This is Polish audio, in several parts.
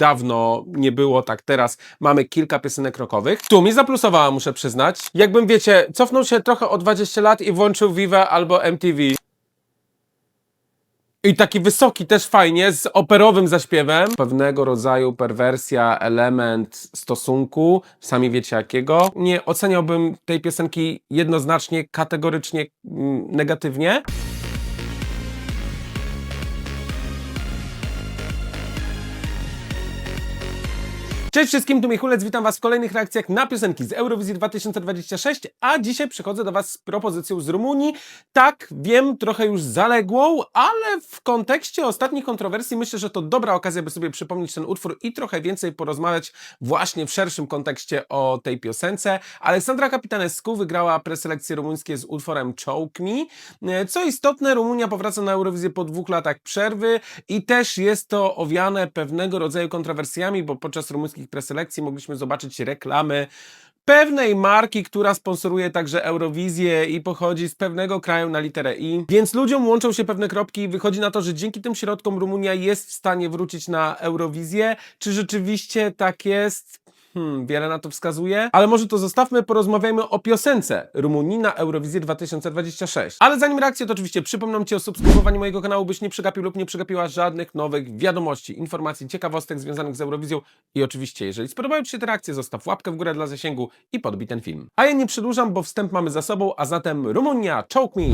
dawno nie było, tak teraz mamy kilka piosenek rockowych. Tu mi zaplusowała, muszę przyznać. Jakbym, wiecie, cofnął się trochę o 20 lat i włączył Vive albo MTV. I taki wysoki też fajnie, z operowym zaśpiewem. Pewnego rodzaju perwersja, element stosunku, sami wiecie jakiego. Nie oceniałbym tej piosenki jednoznacznie, kategorycznie negatywnie. Cześć wszystkim, tu Michulec, witam was w kolejnych reakcjach na piosenki z Eurowizji 2026, a dzisiaj przychodzę do was z propozycją z Rumunii. Tak, wiem, trochę już zaległą, ale w kontekście ostatnich kontrowersji myślę, że to dobra okazja, by sobie przypomnieć ten utwór i trochę więcej porozmawiać właśnie w szerszym kontekście o tej piosence. Aleksandra Kapitanescu wygrała preselekcje rumuńskie z utworem Choke Me. Co istotne, Rumunia powraca na Eurowizję po 2 latach przerwy i też jest to owiane pewnego rodzaju kontrowersjami, bo podczas rumuńskich preselekcji mogliśmy zobaczyć reklamy pewnej marki, która sponsoruje także Eurowizję i pochodzi z pewnego kraju na literę I. Więc ludziom łączą się pewne kropki i wychodzi na to, że dzięki tym środkom Rumunia jest w stanie wrócić na Eurowizję. Czy rzeczywiście tak jest? Wiele na to wskazuje, ale może to zostawmy, porozmawiajmy o piosence Rumunii na Eurowizję 2026. Ale zanim reakcję, to oczywiście przypomnę Ci o subskrybowaniu mojego kanału, byś nie przegapił lub nie przegapiła żadnych nowych wiadomości, informacji, ciekawostek związanych z Eurowizją i oczywiście, jeżeli spodobają Ci się te reakcje, zostaw łapkę w górę dla zasięgu i podbij ten film. A ja nie przedłużam, bo wstęp mamy za sobą, a zatem Rumunia, Choke Me.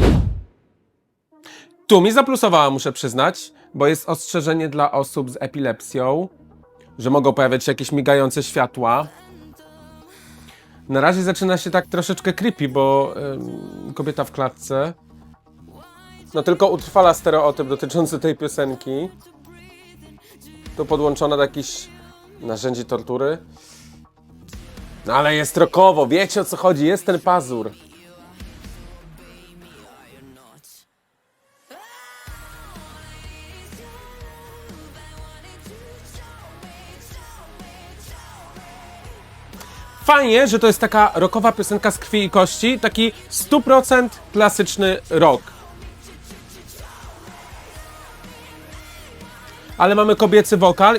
Tu mi zaplusowała, muszę przyznać, bo jest ostrzeżenie dla osób z epilepsją, że mogą pojawiać się jakieś migające światła. Na razie zaczyna się tak troszeczkę creepy, bo kobieta w klatce. No tylko utrwala stereotyp dotyczący tej piosenki. Tu podłączona do jakichś narzędzi tortury. No ale jest rockowo, wiecie o co chodzi, jest ten pazur. Fajnie, że to jest taka rockowa piosenka z krwi i kości, taki 100% klasyczny rock. Ale mamy kobiecy wokal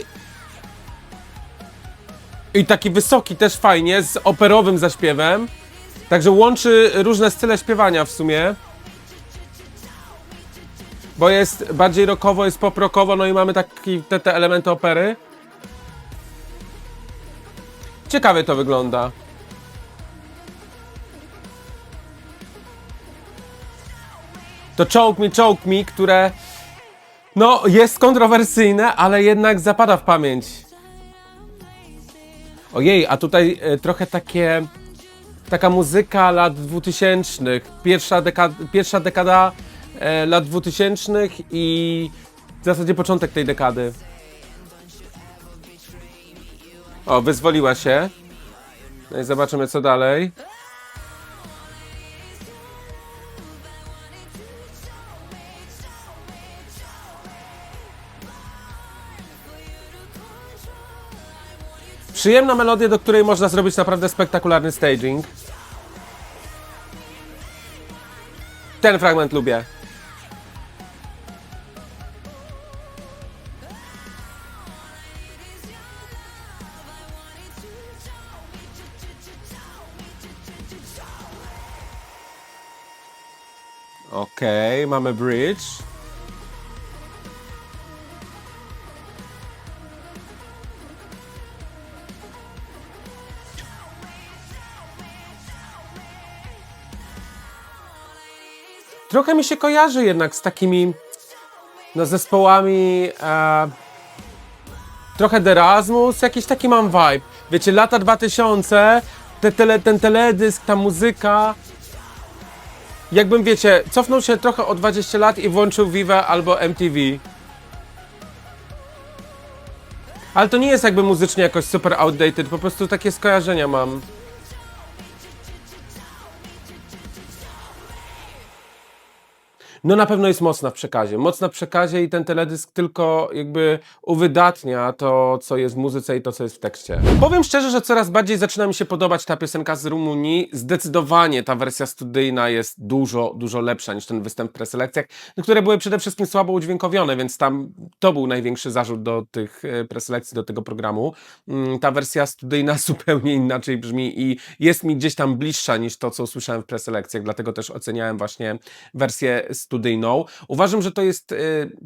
i taki wysoki też fajnie, z operowym zaśpiewem. Także łączy różne style śpiewania w sumie. Bo jest bardziej rockowo, jest pop-rockowo, no i mamy te elementy opery. Ciekawie to wygląda. To Choke Me, które no jest kontrowersyjne, ale jednak zapada w pamięć. Ojej, a tutaj trochę taka muzyka lat 2000, pierwsza dekada lat 2000 i w zasadzie początek tej dekady. O, wyzwoliła się. No i zobaczymy co dalej. Przyjemna melodia, do której można zrobić naprawdę spektakularny staging. Ten fragment lubię. Okej, mamy bridge. Trochę mi się kojarzy jednak z takimi no, zespołami trochę Erasmus, jakiś taki mam vibe. Wiecie, lata 2000, ten teledysk, ta muzyka. Jakbym, wiecie, cofnął się trochę o 20 lat i włączył Vive albo MTV. Ale to nie jest jakby muzycznie jakoś super outdated, po prostu takie skojarzenia mam. No na pewno jest mocna w przekazie i ten teledysk tylko jakby uwydatnia to, co jest w muzyce i to, co jest w tekście. Powiem szczerze, że coraz bardziej zaczyna mi się podobać ta piosenka z Rumunii. Zdecydowanie ta wersja studyjna jest dużo lepsza niż ten występ w preselekcjach, które były przede wszystkim słabo udźwiękowione, więc tam to był największy zarzut do tych preselekcji, do tego programu. Ta wersja studyjna zupełnie inaczej brzmi i jest mi gdzieś tam bliższa niż to, co usłyszałem w preselekcjach, dlatego też oceniałem właśnie wersję studyjną. Uważam, że to jest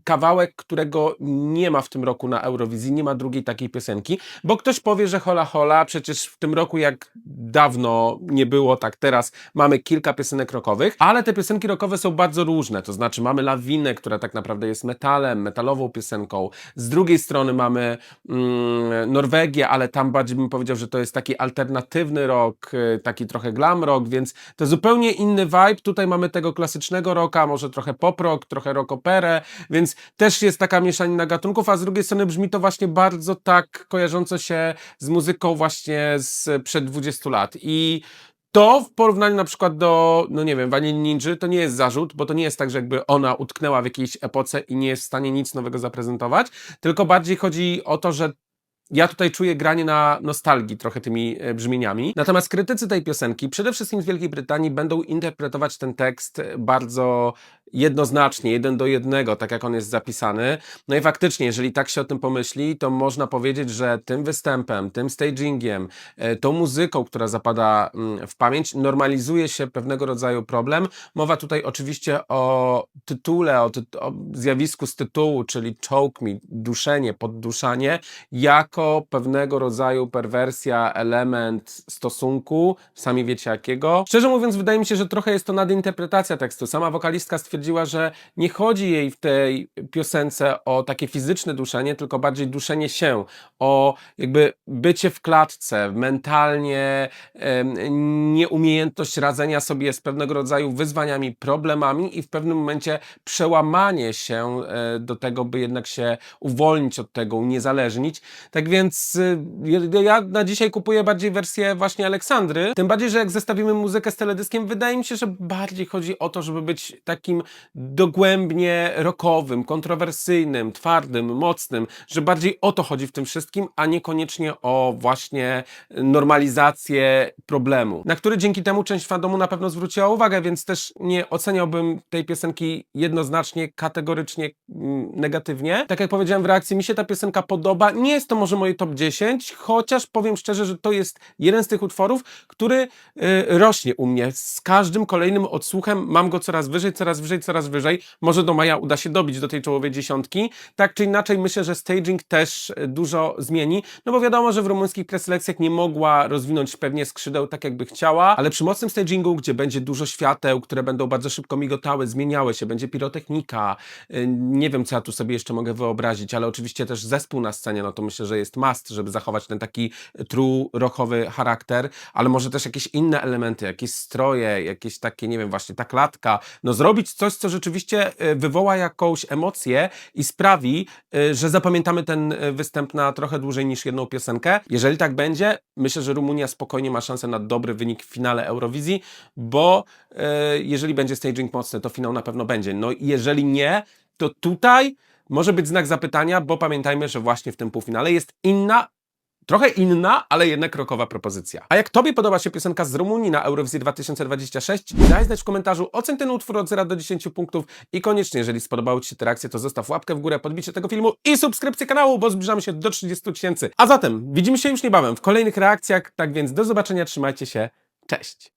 kawałek, którego nie ma w tym roku na Eurowizji, nie ma drugiej takiej piosenki, bo ktoś powie, że hola hola, przecież w tym roku jak dawno nie było, tak teraz mamy kilka piosenek rockowych, ale te piosenki rockowe są bardzo różne, to znaczy mamy Lawinę, która tak naprawdę jest metalem, metalową piosenką, z drugiej strony mamy Norwegię, ale tam bardziej bym powiedział, że to jest taki alternatywny rock, taki trochę glam rock, więc to zupełnie inny vibe. Tutaj mamy tego klasycznego rocka, może trochę pop rock, trochę rock operę, więc też jest taka mieszanina gatunków, a z drugiej strony brzmi to właśnie bardzo tak kojarząco się z muzyką właśnie sprzed 20 lat i to w porównaniu na przykład do, no nie wiem, Vanilli Ninja to nie jest zarzut, bo to nie jest tak, że jakby ona utknęła w jakiejś epoce i nie jest w stanie nic nowego zaprezentować, tylko bardziej chodzi o to, że ja tutaj czuję granie na nostalgii trochę tymi brzmieniami. Natomiast krytycy tej piosenki, przede wszystkim z Wielkiej Brytanii, będą interpretować ten tekst bardzo jednoznacznie, 1:1, tak jak on jest zapisany. No i faktycznie, jeżeli tak się o tym pomyśli, to można powiedzieć, że tym występem, tym stagingiem, tą muzyką, która zapada w pamięć, normalizuje się pewnego rodzaju problem. Mowa tutaj oczywiście o tytule, o zjawisku z tytułu, czyli choke me, duszenie, podduszanie, jako pewnego rodzaju perwersja, element stosunku, sami wiecie jakiego. Szczerze mówiąc, wydaje mi się, że trochę jest to nadinterpretacja tekstu. Sama wokalistka stwierdziła, że nie chodzi jej w tej piosence o takie fizyczne duszenie, tylko bardziej duszenie się, o jakby bycie w klatce, mentalnie nieumiejętność radzenia sobie z pewnego rodzaju wyzwaniami, problemami i w pewnym momencie przełamanie się do tego, by jednak się uwolnić od tego, uniezależnić. Tak więc ja na dzisiaj kupuję bardziej wersję właśnie Aleksandry, tym bardziej, że jak zestawimy muzykę z teledyskiem, wydaje mi się, że bardziej chodzi o to, żeby być takim dogłębnie rockowym, kontrowersyjnym, twardym, mocnym, że bardziej o to chodzi w tym wszystkim, a niekoniecznie o właśnie normalizację problemu, na który dzięki temu część fandomu na pewno zwróciła uwagę, więc też nie oceniałbym tej piosenki jednoznacznie, kategorycznie negatywnie. Tak jak powiedziałem w reakcji, mi się ta piosenka podoba. Nie jest to może moje top 10, chociaż powiem szczerze, że to jest jeden z tych utworów, który rośnie u mnie. Z każdym kolejnym odsłuchem mam go coraz wyżej, coraz wyżej, coraz wyżej. Może do maja uda się dobić do tej czołowej dziesiątki. Tak czy inaczej myślę, że staging też dużo zmieni, no bo wiadomo, że w rumuńskich preselekcjach nie mogła rozwinąć pewnie skrzydeł tak, jakby chciała, ale przy mocnym stagingu, gdzie będzie dużo świateł, które będą bardzo szybko migotały, zmieniały się, będzie pirotechnika, nie wiem, co ja tu sobie jeszcze mogę wyobrazić, ale oczywiście też zespół na scenie, no to myślę, że jest must, żeby zachować ten taki true rockowy charakter, ale może też jakieś inne elementy, jakieś stroje, jakieś takie, nie wiem, właśnie ta klatka, no zrobić coś, co rzeczywiście wywoła jakąś emocję i sprawi, że zapamiętamy ten występ na trochę dłużej niż jedną piosenkę. Jeżeli tak będzie, myślę, że Rumunia spokojnie ma szansę na dobry wynik w finale Eurowizji, bo jeżeli będzie staging mocny, to finał na pewno będzie. No jeżeli nie, to tutaj może być znak zapytania, bo pamiętajmy, że właśnie w tym półfinale jest trochę inna, ale jednak rockowa propozycja. A jak Tobie podoba się piosenka z Rumunii na Eurowizji 2026? Daj znać w komentarzu, oceń ten utwór od 0 do 10 punktów i koniecznie, jeżeli spodobały Ci się te reakcje, to zostaw łapkę w górę, podbicie tego filmu i subskrypcję kanału, bo zbliżamy się do 30 000. A zatem widzimy się już niebawem w kolejnych reakcjach, tak więc do zobaczenia, trzymajcie się, cześć!